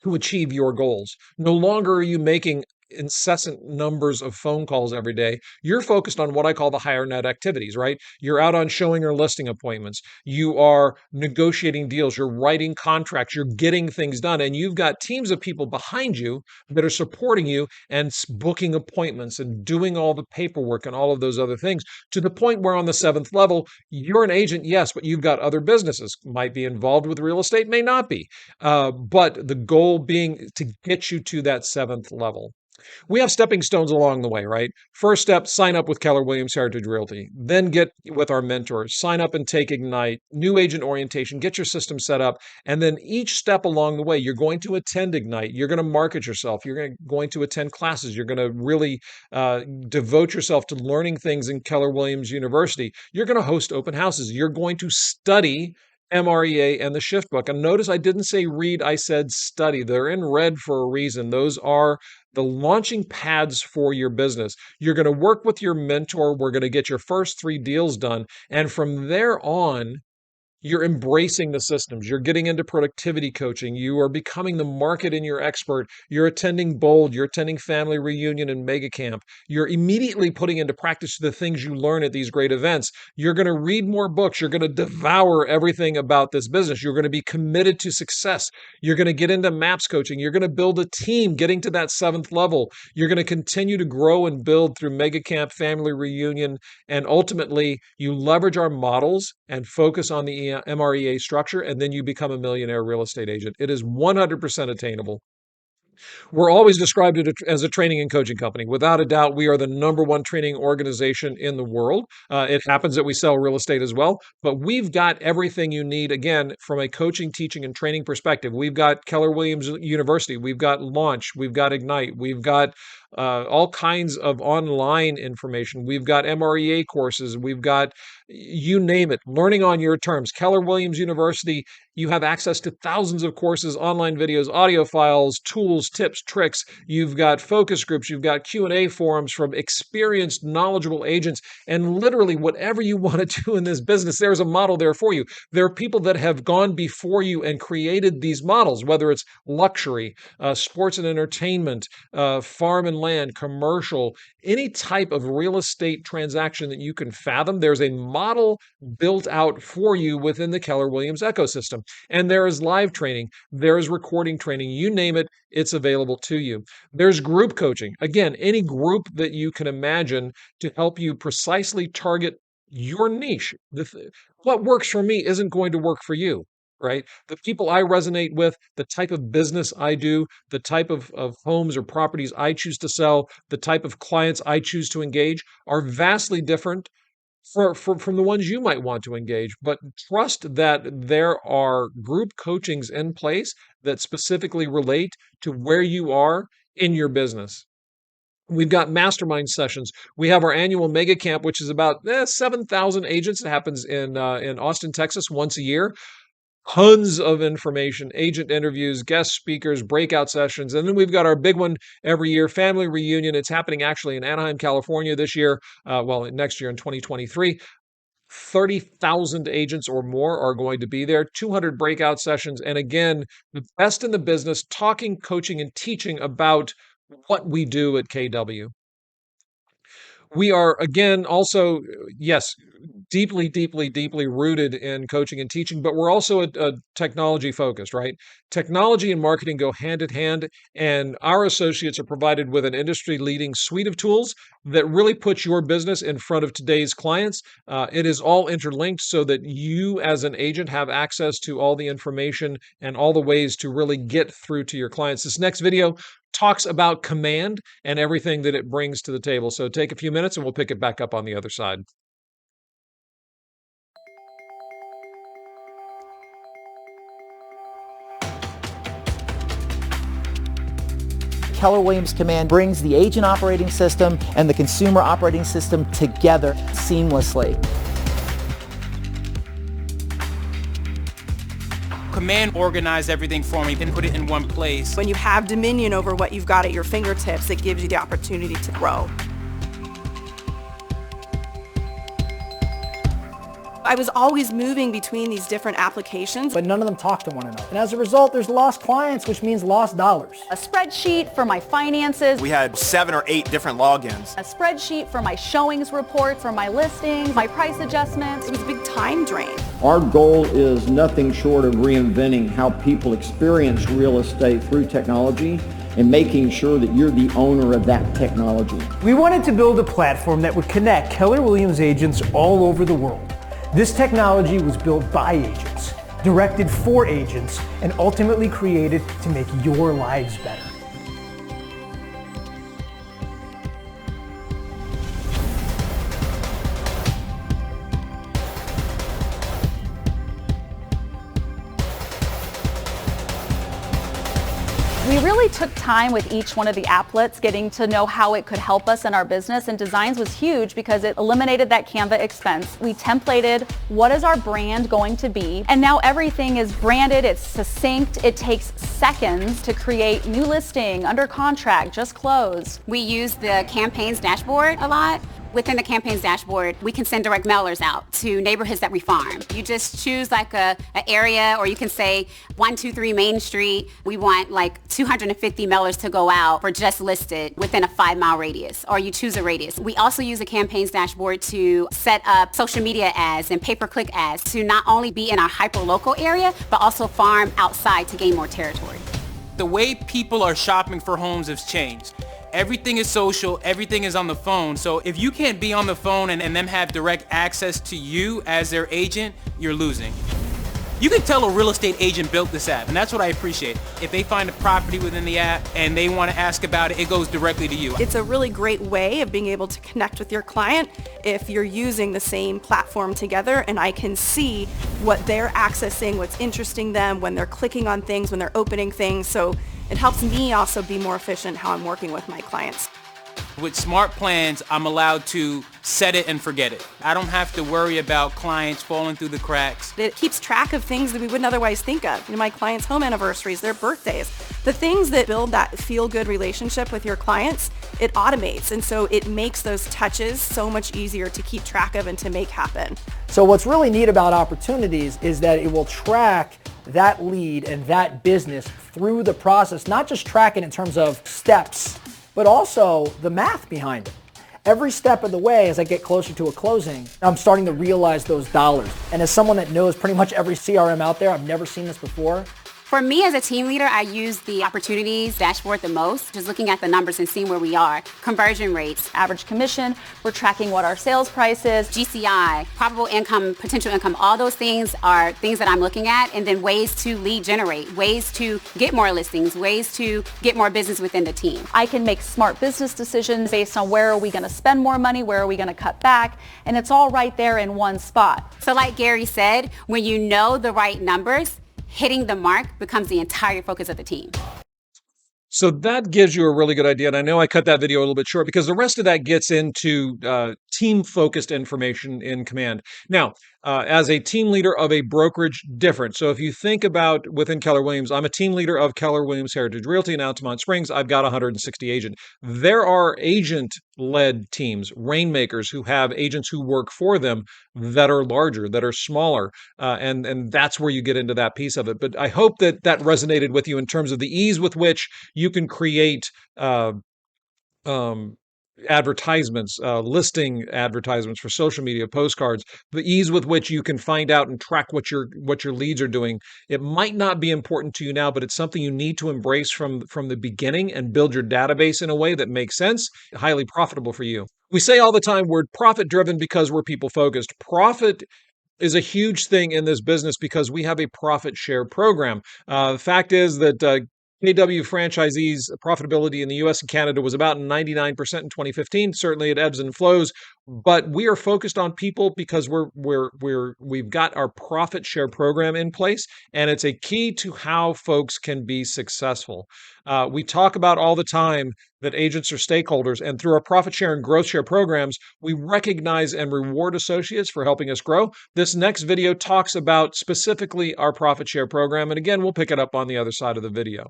to achieve your goals. No longer are you making incessant numbers of phone calls every day. You're focused on what I call the higher net activities, right? You're out on showing or listing appointments. You are negotiating deals. You're writing contracts. You're getting things done. And you've got teams of people behind you that are supporting you and booking appointments and doing all the paperwork and all of those other things, to the point where on the 7th level, you're an agent, yes, but you've got other businesses. Might be involved with real estate, may not be. But the goal being to get you to that 7th level. We have stepping stones along the way, right? First step, sign up with Keller Williams Heritage Realty. Then get with our mentors, sign up and take Ignite, new agent orientation, get your system set up. And then each step along the way, you're going to attend Ignite. You're going to market yourself. You're going to attend classes. You're going to really devote yourself to learning things in Keller Williams University. You're going to host open houses. You're going to study MREA and the Shift Book. And notice I didn't say read, I said study. They're in red for a reason. Those are the launching pads for your business. You're going to work with your mentor. We're going to get your first 3 deals done. And from there on, you're embracing the systems. You're getting into productivity coaching. You are becoming the market and your expert. You're attending Bold. You're attending Family Reunion and Mega Camp. You're immediately putting into practice the things you learn at these great events. You're going to read more books. You're going to devour everything about this business. You're going to be committed to success. You're going to get into MAPS coaching. You're going to build a team getting to that 7th level. You're going to continue to grow and build through Mega Camp, Family Reunion, and ultimately you leverage our models and focus on the MREA structure, and then you become a millionaire real estate agent. It is 100% attainable. We're always described as a training and coaching company. Without a doubt, we are the #1 training organization in the world. It happens that we sell real estate as well, but we've got everything you need, again, from a coaching, teaching, and training perspective. We've got Keller Williams University. We've got Launch. We've got Ignite. We've got all kinds of online information. We've got MREA courses. We've got, you name it, learning on your terms. Keller Williams University, you have access to thousands of courses, online videos, audio files, tools, tips, tricks. You've got focus groups. You've got Q&A forums from experienced, knowledgeable agents. And literally whatever you want to do in this business, there's a model there for you. There are people that have gone before you and created these models, whether it's luxury, sports and entertainment, farm and land, commercial, any type of real estate transaction that you can fathom. There's a model built out for you within the Keller Williams ecosystem. And there is live training, there is recording training, you name it, it's available to you. There's group coaching. Again, any group that you can imagine to help you precisely target your niche. What works for me isn't going to work for you, right? The people I resonate with, the type of business I do, the type of homes or properties I choose to sell, the type of clients I choose to engage are vastly different from the ones you might want to engage. But trust that there are group coachings in place that specifically relate to where you are in your business. We've got mastermind sessions. We have our annual mega camp, which is about 7,000 agents. It happens in Austin, Texas, once a year. Tons of information, agent interviews, guest speakers, breakout sessions. And then we've got our big one every year, family reunion. It's happening actually in Anaheim, California this year. Next year in 2023. 30,000 agents or more are going to be there, 200 breakout sessions. And again, the best in the business, talking, coaching, and teaching about what we do at KW. We are, again, also, yes, deeply, deeply, deeply rooted in coaching and teaching, but we're also a technology focused, right? Technology and marketing go hand in hand, and our associates are provided with an industry leading suite of tools that really puts your business in front of today's clients. It is all interlinked so that you as an agent have access to all the information and all the ways to really get through to your clients. This next video talks about Command and everything that it brings to the table. So take a few minutes and we'll pick it back up on the other side. Keller Williams Command brings the agent operating system and the consumer operating system together seamlessly. Command organized everything for me and put it in one place. When you have dominion over what you've got at your fingertips, it gives you the opportunity to grow. I was always moving between these different applications, but none of them talk to one another. And as a result, there's lost clients, which means lost dollars. A spreadsheet for my finances. We had 7 or 8 different logins. A spreadsheet for my showings report, for my listings, my price adjustments. It was a big time drain. Our goal is nothing short of reinventing how people experience real estate through technology and making sure that you're the owner of that technology. We wanted to build a platform that would connect Keller Williams agents all over the world. This technology was built by agents, directed for agents, and ultimately created to make your lives better. We really took time with each one of the applets, getting to know how it could help us in our business, and Designs was huge because it eliminated that Canva expense. We templated what is our brand going to be, and now everything is branded, it's succinct, it takes seconds to create new listing, under contract, just closed. We use the campaigns dashboard a lot. Within the campaigns dashboard, we can send direct mailers out to neighborhoods that we farm. You just choose like an area, or you can say 123 Main Street. We want like 250 mailers to go out for just listed within a 5-mile radius, or you choose a radius. We also use the campaigns dashboard to set up social media ads and pay-per-click ads to not only be in our hyper-local area, but also farm outside to gain more territory. The way people are shopping for homes has changed. Everything is social, everything is on the phone. So if you can't be on the phone and them have direct access to you as their agent, you're losing. You can tell a real estate agent built this app, and that's what I appreciate. If they find a property within the app and they want to ask about it, it goes directly to you. It's a really great way of being able to connect with your client if you're using the same platform together, and I can see what they're accessing, what's interesting them, when they're clicking on things, when they're opening things. So it helps me also be more efficient how I'm working with my clients. With Smart Plans, I'm allowed to set it and forget it. I don't have to worry about clients falling through the cracks. It keeps track of things that we wouldn't otherwise think of. My clients' home anniversaries, their birthdays, the things that build that feel-good relationship with your clients, it automates. And so it makes those touches so much easier to keep track of and to make happen. So what's really neat about Opportunities is that it will track that lead and that business through the process, not just track it in terms of steps, but also the math behind it. Every step of the way, as I get closer to a closing, I'm starting to realize those dollars. And as someone that knows pretty much every CRM out there, I've never seen this before. For me as a team leader, I use the Opportunities dashboard the most, just looking at the numbers and seeing where we are. Conversion rates, Average commission, we're tracking what our sales price is. GCI, probable income, potential income, all those things are things that I'm looking at, and then ways to lead generate, ways to get more listings, ways to get more business within the team. I can make smart business decisions based on where are we going to spend more money, where are we going to cut back, and it's all right there in one spot. So like Gary said, when you know the right numbers, hitting the mark becomes the entire focus of the team. So that gives you a really good idea. And I know I cut that video a little bit short because the rest of that gets into team-focused information in Command. Now, as a team leader of a brokerage, different. So if you think about within Keller Williams, I'm a team leader of Keller Williams Heritage Realty in Altamont Springs. I've got 160 agents. There are agent-led teams, rainmakers, who have agents who work for them that are larger, that are smaller, and that's where you get into that piece of it. But I hope that that resonated with you in terms of the ease with which you can create advertisements, listing advertisements for social media, postcards, the ease with which you can find out and track what your leads are doing. It might not be important to you now, but it's something you need to embrace from the beginning and build your database in a way that makes sense, highly profitable for you. We say all the time we're profit driven because we're people focused. Profit is a huge thing in this business because we have a profit share program. The fact is that KW franchisees' profitability in the US and Canada was about 99% in 2015. Certainly it ebbs and flows, but we are focused on people because we've got our profit share program in place, and it's a key to how folks can be successful. We talk about all the time that agents are stakeholders, and through our profit share and growth share programs, we recognize and reward associates for helping us grow. This next video talks about specifically our profit share program, and again, we'll pick it up on the other side of the video.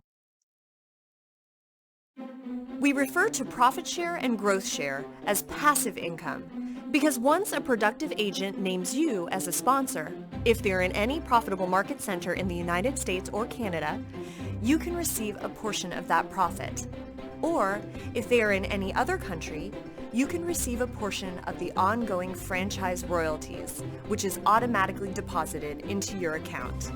We refer to profit share and growth share as passive income because once a productive agent names you as a sponsor, if they're in any profitable market center in the United States or Canada, you can receive a portion of that profit. Or if they are in any other country, you can receive a portion of the ongoing franchise royalties, which is automatically deposited into your account.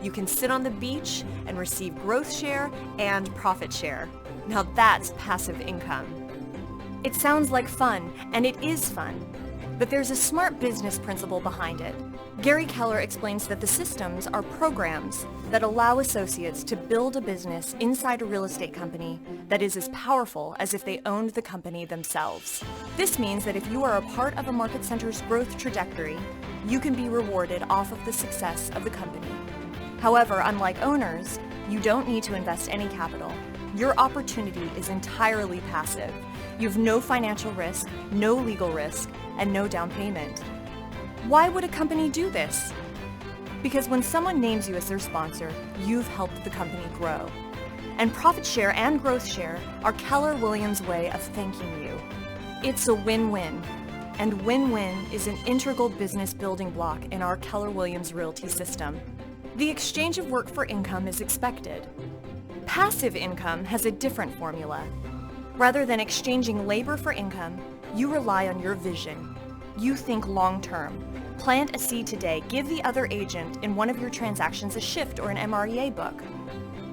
You can sit on the beach and receive growth share and profit share. Now that's passive income. It sounds like fun, and it is fun, but there's a smart business principle behind it. Gary Keller explains that the systems are programs that allow associates to build a business inside a real estate company that is as powerful as if they owned the company themselves. This means that if you are a part of a market center's growth trajectory, you can be rewarded off of the success of the company. However, unlike owners, you don't need to invest any capital. Your opportunity is entirely passive. You have no financial risk, no legal risk, and no down payment. Why would a company do this? Because when someone names you as their sponsor, you've helped the company grow. And profit share and growth share are Keller Williams' way of thanking you. It's a win-win. And win-win is an integral business building block in our Keller Williams Realty system. The exchange of work for income is expected. Passive income has a different formula. Rather than exchanging labor for income, you rely on your vision. You think long-term. Plant a seed today. Give the other agent in one of your transactions a shift or an MREA book.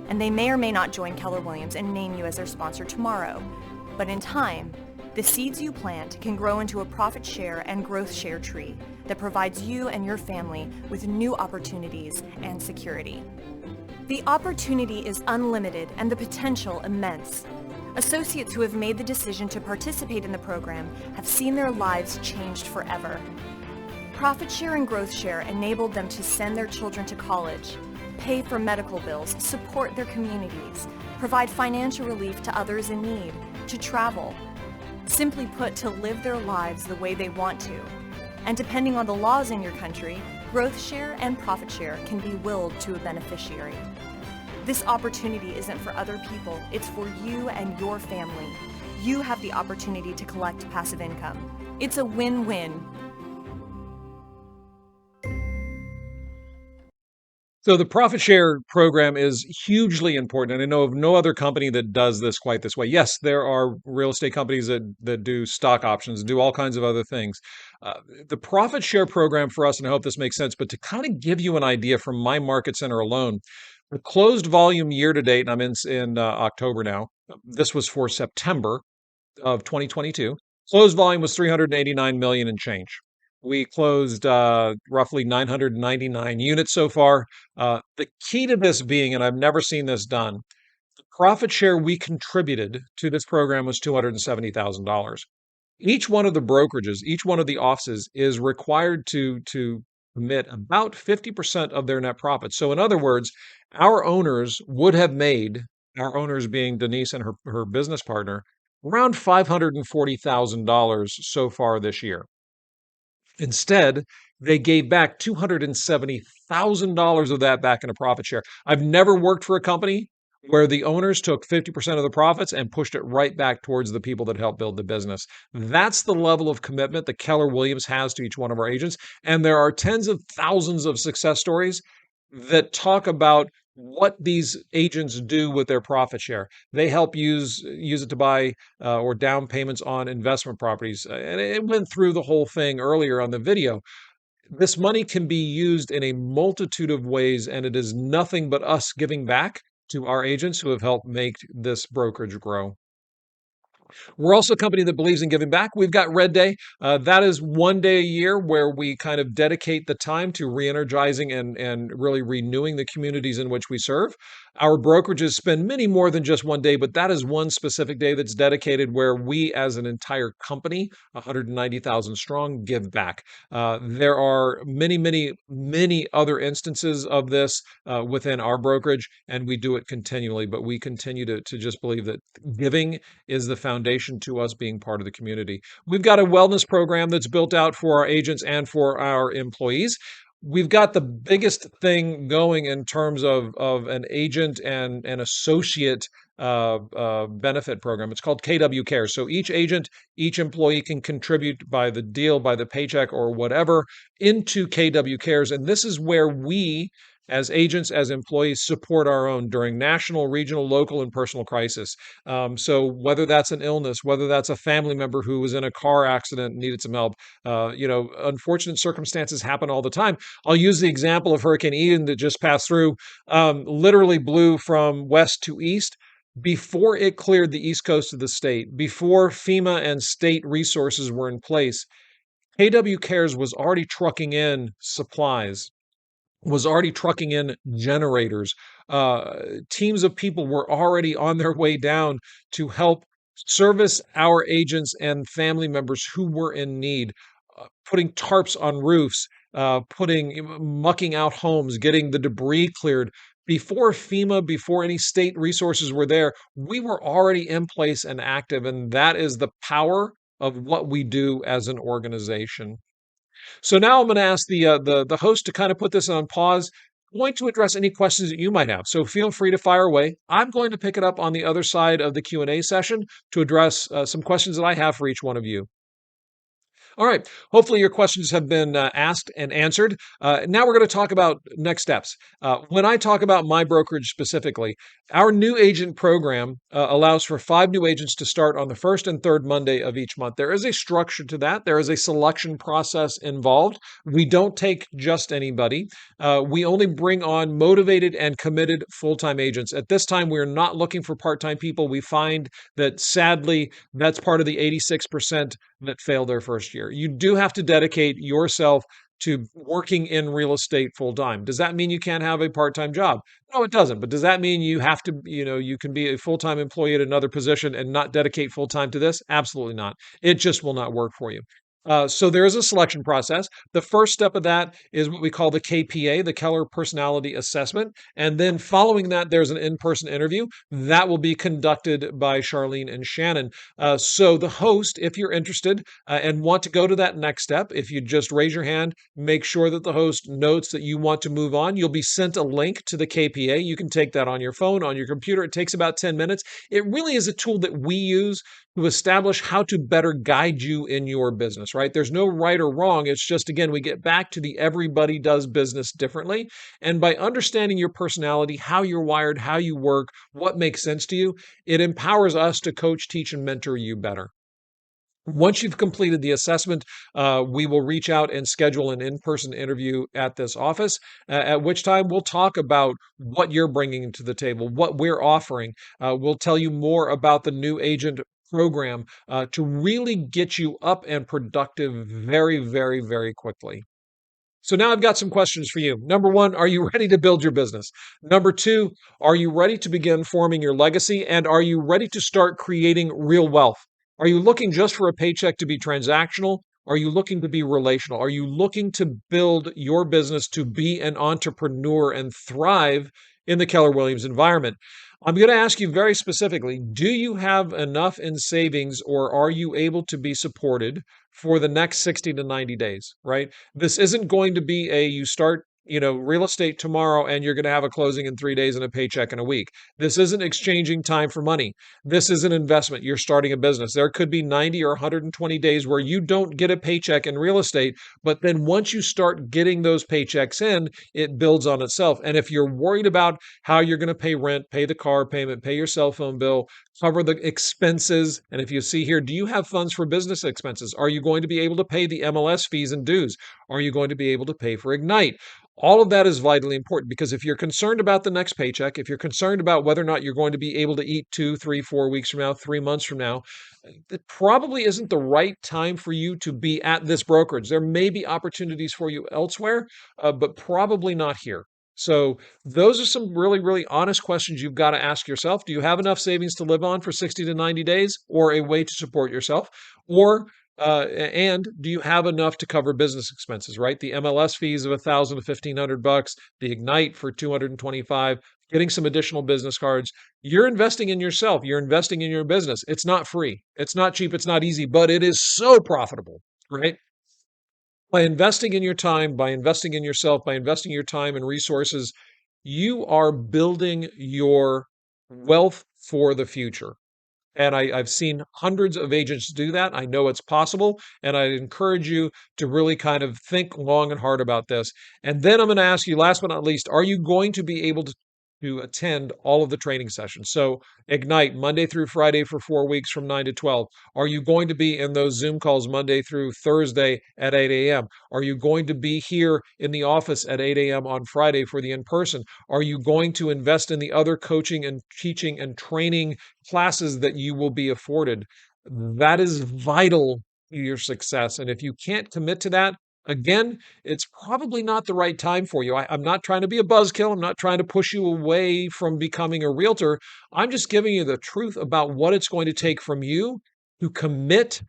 And they may or may not join Keller Williams and name you as their sponsor tomorrow. But in time, the seeds you plant can grow into a profit share and growth share tree that provides you and your family with new opportunities and security. The opportunity is unlimited and the potential immense. Associates who have made the decision to participate in the program have seen their lives changed forever. Profit Share and Growth Share enabled them to send their children to college, pay for medical bills, support their communities, provide financial relief to others in need, to travel. Simply put, to live their lives the way they want to. And depending on the laws in your country, Growth Share and Profit Share can be willed to a beneficiary. This opportunity isn't for other people, it's for you and your family. You have the opportunity to collect passive income. It's a win-win. So the profit share program is hugely important, and I know of no other company that does this quite this way. Yes, there are real estate companies that do stock options, do all kinds of other things. The profit share program for us, and I hope this makes sense, but to kind of give you an idea from my market center alone, the closed volume year to date, and I'm in October now. This was for September of 2022. Closed volume was 389 million and change. We closed roughly 999 units so far. The key to this being, and I've never seen this done, the profit share we contributed to this program was $270,000. Each one of the brokerages, each one of the offices is required to commit about 50% of their net profits. So in other words, our owners would have made, our owners being Denise and her business partner, around $540,000 so far this year. Instead, they gave back $270,000 of that back in a profit share. I've never worked for a company where the owners took 50% of the profits and pushed it right back towards the people that helped build the business. That's the level of commitment that Keller Williams has to each one of our agents. And there are tens of thousands of success stories that talk about what these agents do with their profit share. They help use it to buy or down payments on investment properties. And it went through the whole thing earlier on the video. This money can be used in a multitude of ways, and it is nothing but us giving back to our agents who have helped make this brokerage grow. We're also a company that believes in giving back. We've got Red Day. That is one day a year where we kind of dedicate the time to re-energizing and really renewing the communities in which we serve. Our brokerages spend many more than just one day, but that is one specific day that's dedicated where we as an entire company, 190,000 strong, give back. There are many, many, many other instances of this within our brokerage, and we do it continually, but we continue to just believe that giving is the foundation to us being part of the community. We've got a wellness program that's built out for our agents and for our employees. We've got the biggest thing going in terms of an agent and an associate benefit program. It's called KW Cares. So each agent, each employee can contribute by the deal, by the paycheck or whatever into KW Cares. And this is where we, as agents, as employees, support our own during national, regional, local, and personal crisis. So whether that's an illness, whether that's a family member who was in a car accident and needed some help, unfortunate circumstances happen all the time. I'll use the example of Hurricane Ian that just passed through, literally blew from west to east. Before it cleared the east coast of the state, before FEMA and state resources were in place, KW Cares was already trucking in supplies, was already trucking in generators. Teams of people were already on their way down to help service our agents and family members who were in need, putting tarps on roofs, mucking out homes, getting the debris cleared. Before FEMA, before any state resources were there, we were already in place and active, and that is the power of what we do as an organization. So now I'm going to ask the host to kind of put this on pause. I'm going to address any questions that you might have. So feel free to fire away. I'm going to pick it up on the other side of the Q&A session to address some questions that I have for each one of you. All right. Hopefully your questions have been asked and answered. Now we're going to talk about next steps. When I talk about my brokerage specifically, our new agent program allows for 5 new agents to start on the first and third Monday of each month. There is a structure to that. There is a selection process involved. We don't take just anybody. We only bring on motivated and committed full-time agents. At this time, we're not looking for part-time people. We find that sadly, that's part of the 86% that fail their first year. You do have to dedicate yourself to working in real estate full time. Does that mean you can't have a part-time job? No, it doesn't. But does that mean you have to, you can be a full-time employee at another position and not dedicate full time to this? Absolutely not. It just will not work for you. So there is a selection process. The first step of that is what we call the KPA, the Keller Personality Assessment. And then following that, there's an in-person interview that will be conducted by Charlene and Shannon. So the host, if you're interested and want to go to that next step, if you just raise your hand, make sure that the host notes that you want to move on. You'll be sent a link to the KPA. You can take that on your phone, on your computer. It takes about 10 minutes. It really is a tool that we use to establish how to better guide you in your business, right? There's no right or wrong. It's just, again, we get back to the everybody does business differently. And by understanding your personality, how you're wired, how you work, what makes sense to you, it empowers us to coach, teach, and mentor you better. Once you've completed the assessment, we will reach out and schedule an in-person interview at this office, at which time we'll talk about what you're bringing to the table, what we're offering. We'll tell you more about the new agent program to really get you up and productive very, very, very quickly. So now I've got some questions for you. Number one, are you ready to build your business? Number two, are you ready to begin forming your legacy? And are you ready to start creating real wealth? Are you looking just for a paycheck to be transactional? Are you looking to be relational? Are you looking to build your business to be an entrepreneur and thrive in the Keller Williams environment? I'm going to ask you very specifically, do you have enough in savings or are you able to be supported for the next 60 to 90 days, right? This isn't going to be you start real estate tomorrow and you're going to have a closing in 3 days and a paycheck in a week. This isn't exchanging time for money. This is an investment. You're starting a business. There could be 90 or 120 days where you don't get a paycheck in real estate, but then once you start getting those paychecks in, it builds on itself. And if you're worried about how you're going to pay rent, pay the car payment, pay your cell phone bill, cover the expenses, and if you see here, do you have funds for business expenses? Are you going to be able to pay the MLS fees and dues? Are you going to be able to pay for Ignite? All of that is vitally important because if you're concerned about the next paycheck, if you're concerned about whether or not you're going to be able to eat 2, 3, 4 weeks from now, 3 months from now, it probably isn't the right time for you to be at this brokerage. There may be opportunities for you elsewhere, but probably not here. So those are some really, really honest questions you've got to ask yourself. Do you have enough savings to live on for 60 to 90 days or a way to support yourself? Or and do you have enough to cover business expenses, right? The MLS fees of $1,000 to $1,500, the Ignite for $225, getting some additional business cards. You're investing in yourself. You're investing in your business. It's not free. It's not cheap. It's not easy, but it is so profitable, right? By investing in your time, by investing in yourself, by investing your time and resources, you are building your wealth for the future. And I've seen hundreds of agents do that. I know it's possible. And I encourage you to really kind of think long and hard about this. And then I'm going to ask you, last but not least, are you going to be able to attend all of the training sessions? So Ignite, Monday through Friday for 4 weeks from 9 to 12. Are you going to be in those Zoom calls Monday through Thursday at 8 a.m.? Are you going to be here in the office at 8 a.m. on Friday for the in-person? Are you going to invest in the other coaching and teaching and training classes that you will be afforded? That is vital to your success. And if you can't commit to that, again, it's probably not the right time for you. I'm not trying to be a buzzkill. I'm not trying to push you away from becoming a realtor. I'm just giving you the truth about what it's going to take from you to commit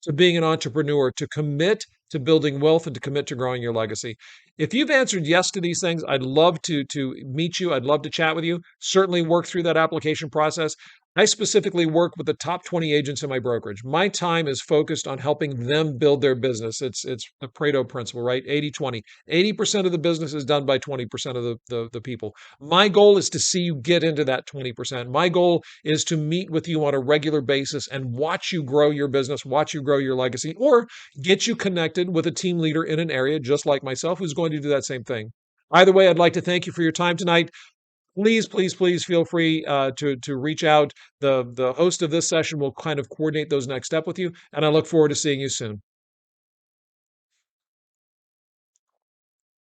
to being an entrepreneur, to commit to building wealth, and to commit to growing your legacy. If you've answered yes to these things, I'd love to meet you. I'd love to chat with you. Certainly work through that application process. I specifically work with the top 20 agents in my brokerage. My time is focused on helping them build their business. It's the Pareto principle, right? 80-20. 80% of the business is done by 20% of the people. My goal is to see you get into that 20%. My goal is to meet with you on a regular basis and watch you grow your business, watch you grow your legacy, or get you connected with a team leader in an area just like myself who's going to do that same thing. Either way, I'd like to thank you for your time tonight. Please, please, please feel free to reach out. The host of this session will kind of coordinate those next steps with you, and I look forward to seeing you soon.